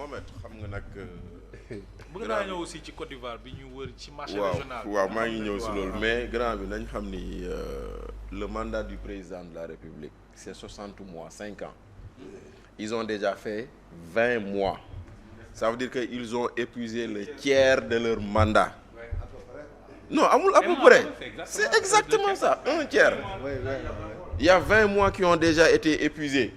Mohamed xam nga nag. bëgg naa ñëw aussi ci Côte d'Ivoire bi ñu wër ci marché waaw régional. waaw maa ngi ñëw si loolu mais grand bi nañ xam ni le mandat du président de la République c'est 60 mois 5 ans. Ils ont déjà fait 20 mois. Ça veut dire que ils ont épuisé le tiers de leur mandat. Non amul à peu près c'est exactement ça un tiers. Il y a 20 mois qui ont déjà été épuisés.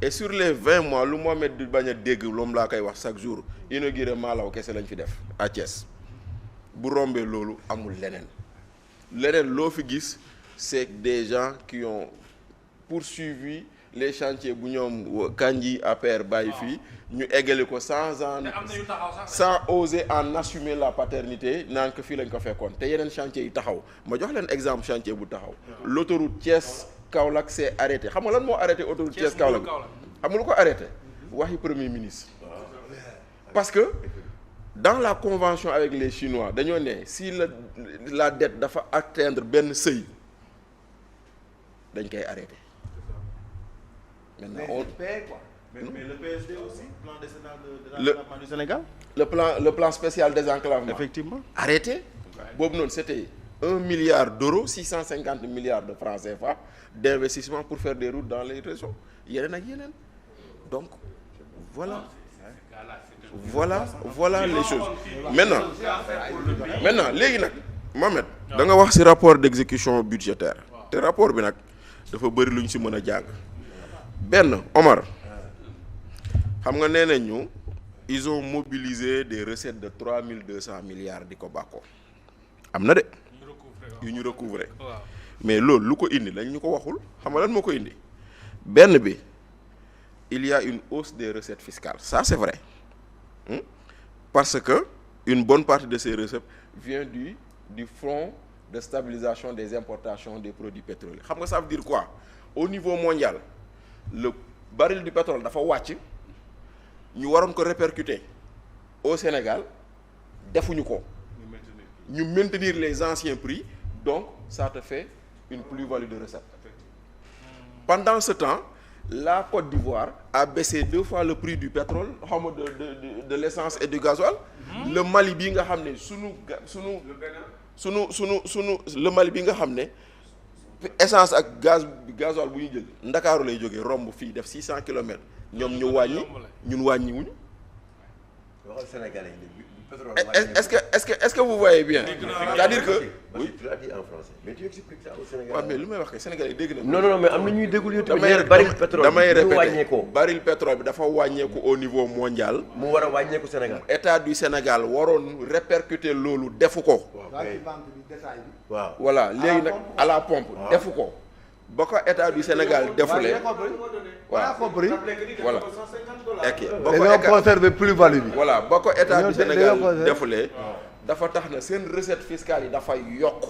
Et sur les 20 mois lu Mohamed di bañ a dégg loom laa koy wax chaque jour inauguré Malaw kese lañ fi def à Thiès bu rombee loolu amul leneen loo fi gis c'est des gens qui ont poursuivi les chantiers bu ñoom Kandji APR bàyyi fii ñu eggali ko sans oser en assumer la paternité naan ko fii lañ ko fekkoon te yeneen chantier yi taxaw ma jox leen exemple chantier bu taxaw l'autoroute Thiès Kaolack c'est arrêté xam nga lan moo arrêté autoroute Thiès Kaolack xam nga lu ko arrêté waxi premier ministre parce que dans la convention avec les Chinois dañoo ne si la dette dafa atteindre benn seuil dañ koy arrêté maintenant mais le PSD aussi plan décennal de désenclavement du Sénégal le plan spécial désenclavement effectivement arrêté boobu noonu c'était 1 milliard d'euros 650 milliards de francs CFA d'investissement pour faire des routes dans les régions yeneen ak yeneen donc voilà les choses maintenant léegi nag Mohamed da nga wax ci rapport d'exécution budgétaire te rapport bi nag dafa bëri lu ñu ci mën a jàng benn Omar xam nga nee nañ ñu ils ont mobilisé des recettes de 3200 milliards di ko bàkkoo am na de yu ñu recouvrer mais loolu lu ko indi lañ ñu ko waxul xam nga lan moo ko indi benn bi il y a une hausse des recettes fiscales ça c'est vrai parce que une bonne partie de ces recettes vient du fonds de stabilisation des importations des produits pétroliers xam nga ça veut dire quoi au niveau mondial le baril du pétrole dafa wàcc ñu waroon ko répercuter au Sénégal defuñu ko ñu maintenir les anciens prix donc ça te fait une plus-value de recette. Pendant ce temps, la Côte d'Ivoire a baissé 2 fois le prix du pétrole xam nga de l'essence et du gasoil. Le Mali bi nga xam ne le Mali bi nga xam ne essence ak gasoil bu ñu jël Ndakaaru lay jógee romb fii def 600 kilomètres ñoom ñu wàññi ñun wàññiwuñu. waxal Sénégalais est-ce que vous voyez bien. c'est-à-dire que. oui tu l'as dit en français mais tu expliques ça au Sénégal. waaw mais lu may wax que Sénégalais dégg na. non mais am na ñuy déggul yow tamit. baril pétrole damay bi répété baril pétrole bi dafa wàññeeku au niveau mondial. mu war a wàññeeku Sénégal. État du Sénégal waroon répercuter loolu defu ko. waaw voilà léegi nag à la pompe defu ko. ba ko État du Sénégal defulee. voilà voilà. dañoo conserver plus-value bi. voilà ba ko État du Sénégal defulee. dafa tax na seen recette fiscale yi dafay yokk.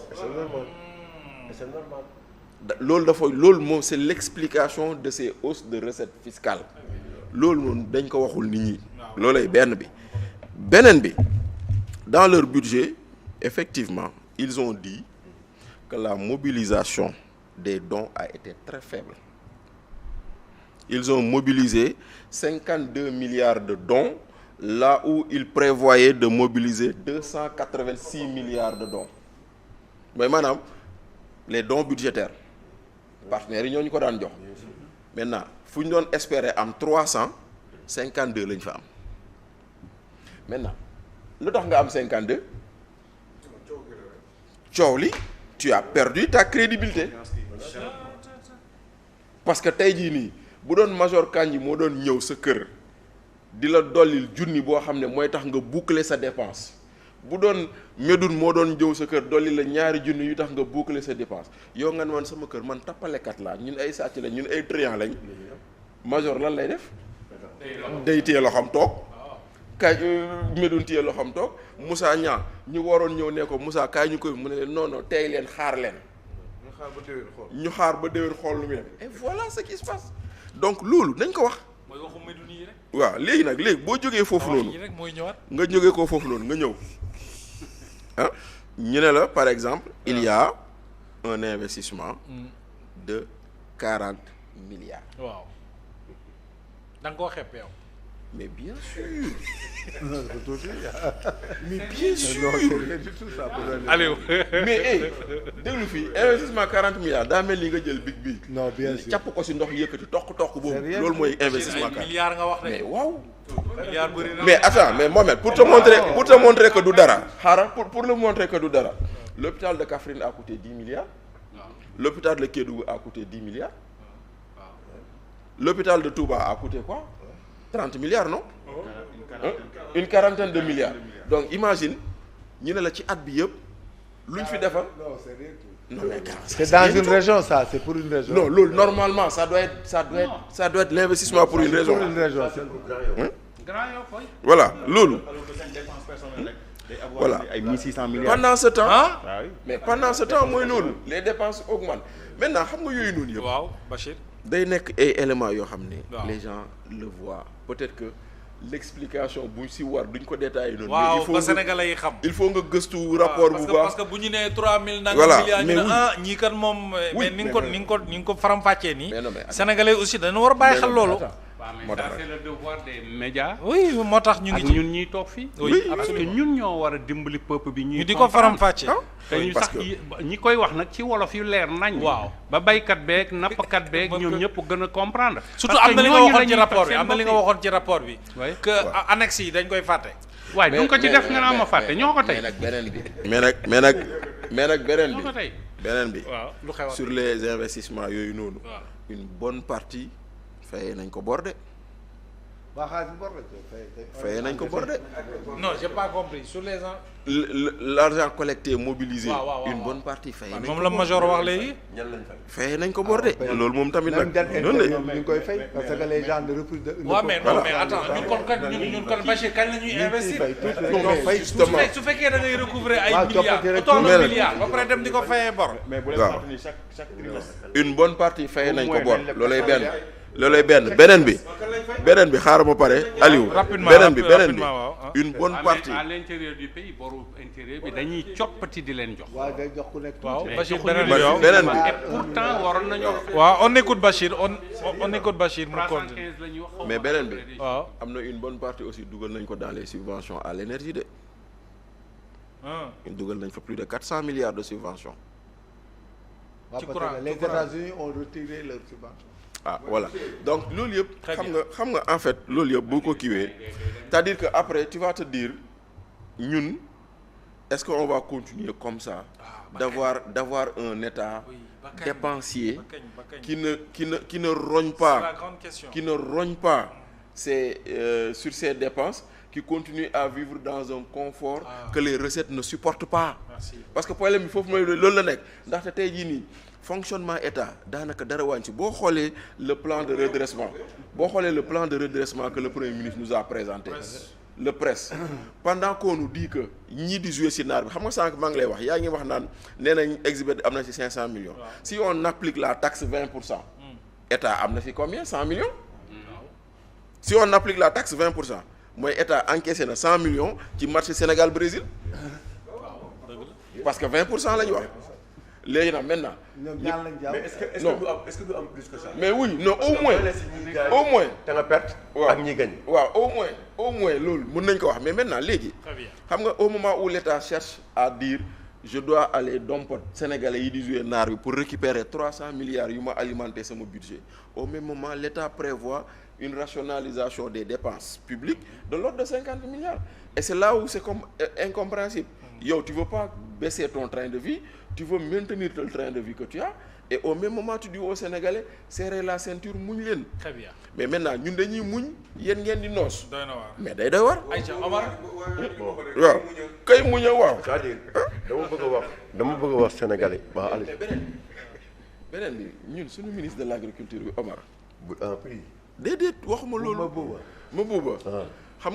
c'est normal. loolu moom c'est l'explication de ces hausses de recettes fiscales loolu moom dañ ko waxul nit ñi. loolay benn bi. beneen bi dans leur budget effectivement ils ont dit que la mobilisation des dons a été très faible. Ils ont mobilisé 52 milliards de dons là où ils prévoyaient de mobiliser 286 milliards de dons mooy maanaam les dons budgétaires partenaires yi ñoo ñu ko daan jox maintenant fu ñu doon espérer am 352 lañ fa am maintenant lu tax nga am 52 coow li tu as perdu ta crédibilité parce que tey jii nii bu doon major Kandji moo doon ñëw sa kër di la dollil junni boo xam ne mooy tax nga boucler sa dépense bu doon Médoune moo doon ñëw sa kër dolli la ñaari junni yu tax nga boucler sa dépense yow nga ne man sama kër man tappalekat laa ñun ay sàcc lañ ñun ay trian lañ major lan lay def day téye loxoom toog kaay Médoune téye loxoom toog Moussa Niang ñu waroon ñëw ne ko Moussa kaay ñu koy mu ne leen non tey leen xaar leen ñu xaar ba déwén xool lu muy def et voilà ce qui se passe donc loolu nañ ko wax. mooy waxu Médoune yi rek. waaw léegi nag léegi boo jógee foofu noonu mooy ñëwaat. nga jógee ko foofu noonu nga ñëw ah ñu ne la par exemple il y a un investissement de 40 milliards. waaw da nga koo xeeb yow. mais bien sûr. Non, mais bien sûr. non, c'est rien du tout ça. Aliou. mais hey déglu fii investissement 40 milliards daa mel ni nga jël big bi. non bien sûr càpp ko si ndox yëkkati toq boobu. rien. loolu mooy investissement ay milliards nga wax mais de. waaw. milliards bëri na. mais attends mais Mohamed pour te montrer que du dara. xaaral pour le montrer que du dara. L'hôpital de Kaffrine a coûté 10 milliards. L'hôpital de Kédougou a coûté 10 milliards. L'hôpital de Touba a coûté quoi? 30 milliards, non? Une quarantaine de milliards. Donc imagine, ñu ne la ci at bi yëpp luñ fi defar. non c'est rien tout. Non mais c'est dans une région ça, c'est pour une région. non loolu normalement ça doit être l'investissement pour une raison. Pour une région, c'est Grand Yoff fooy. Voilà loolu. Voilà. Ay 1600 milliards. Pendant ce temps. ah. mais pendant ce temps mooy loolu les dépenses augmentent maintenant xam nga yooyu noonu yëpp. waaw Bachir. day nekk ay éléments yoo xam ne. waaw les gens le voient peut-être que l'explication buñ si war duñ ko détailler noonu. waaw mais il faut ba nga Sénégalais yi xam. il faut nga gëstu rapport bu parce baax. que bu ñu nee 3000 nangam Voilà, milliards ñu mais ne oui. ah ñii kat moom. mais ni nga ko faram-fàccee nii. Mais non, mais attends. Sénégalais aussi dañu war a bàyyi xel loolu. waaw mais moo ça tax c'est le devoir des médias. oui moo tax ñu ak ngi ci. ñun ñuy toog fii. Oui, parce que ñun ñoo war a dimbali peuple bi ñuy ñu di ko faram-fàccee. te ñu parce sax que- ñi koy wax nag ci wolof yu leer nañ. Waaw. ba baykat beeg nappkat beeg ñoom ñëpp gën a comprendre. surtout Parce am que na li nga ñooñu waxoon ci lañuy rapport faj bi seen am na li nga bopp yi. waxoon ci rapport bi. Oui. que annexe yi dañ koy fàtte. waaye du ko ci def nga naa ma fàtte ñoo ko tey. mais nag beneen bi. mais nag beneen ñoo ko bi. tey. beneen bi. waaw lu xew sur les investissements yooyu noonu. waaw. une bonne partie fayee nañ ko bor de. waa xaalis bor la fayee nañ ko bor de. non j'ai pas compris sur les gens. L'argent collecté mobilisé. waaw, une bonne partie fayee nañ ko moom la major wax léegi. fayee nañ ko bor de. loolu moom tamit nag. même dette noonu intérieure la ñu ngi koy fay parce que les gens ne refusent de. waaw mais non mais attends ñun kon Bachir kañ la ñuy investir. justement su fekkee da ngay recouvrer ay waaw, milliards coppite rek autant de tuuti. milliards ba pare dem di ko fayee bor. Mais bu leen waaw. fàttali ni chaque trimestre. une bonne partie fayee nañ ko bor loolay benn beneen bi xaaral ma pare Aliou. Rapidement, beneen bi waaw, ah. une bonne Ah, mais partie. à l'intérieur du pays boru intérieur bi dañuy coppati di leen jox. waaw day jox ku nekk waaw tuuti. Bachir joxuñu beneen leen bi yow. beneen bi. et pourtant waroon nañoo. waaw on écoute Bachir on écoute Bachir mu continue. 315 la ñuy wax. xaw ma mais beneen bi. waaw. am na une bonne partie aussi dugal nañ ko dans les subventions à l'énergie de. dugal nañ fa plus de 400 milliards de subventions. waaw, ci parce courant, que les ci courant. États-Unis ont retiré leur subvention. ah voilà donc loolu yëpp. Très bien. xam nga en fait loolu yëpp boo ko kiiwee c'est-à-dire que après tu vas te dire ñun est-ce que on va continuer comme ça. d'avoir un État Oui, ba kañ, dépensier ba kañ. qui ne rogne C'est la pas grande question. qui ne rogne pas sur ses dépenses, qui continue à vivre dans un confort que les recettes ne supportent pas. Merci. Parce que problème bi foofu mooy loolu la nekk ndaxte tey jii nii fonctionnement état daanaka dara wàññi si boo xoolee le plan de redressement que le premier ministre nous a présenté. le presse pendant qu'on nous dit que ñii di jouer scénario bi xam nga sànq maa ngi lay wax yaa ngi wax naan nee nañ exhibit am na ci 500 millions. Si on applique la taxe 20%. état am na ci combien 100 millions. Si on applique la taxe 20%. mooy état encaissé na 100 millions ci marché Sénégal Brésil parce que 20% la ñu wax léegi nag maintenant. ñoom ñaar lañ jàpp. mais est-ce Non. que du am plus que ça. mais oui non au moins te nga perte. waaw ak ñi gañ. waaw au moins loolu mën nañ ko wax mais maintenant léegi. Très bien. xam nga au moment où l'État cherche à dire je dois aller dompat sénégalais yi di jouer naar bi pour récupérer 300 milliards yu ma alimenter sama budget au même moment l'État prévoit une rationalisation des dépenses publiques de l'ordre de 50 milliards et c'est là où c'est comme incompréhensible. Yow tu veux pas baisser ton train de vie, tu veux maintenir le train de vie que tu as et au même moment tu dis aux Sénégalais serrer la ceinture muñ leen. Très bien. Mais maintenant ñun dañuy muñ yéen ngeen di noos. doy na waar. mais day doy war. Aïcha Omar. waaw kay muñ a waaw. c'est-à-dire dama bëgg a wax sénégalais waaw allez. beneen bi ñun suñu ministre de l'agriculture bi Omar. prix. déedéet waxuma loolu. ma buuba. ma buuba. xam nga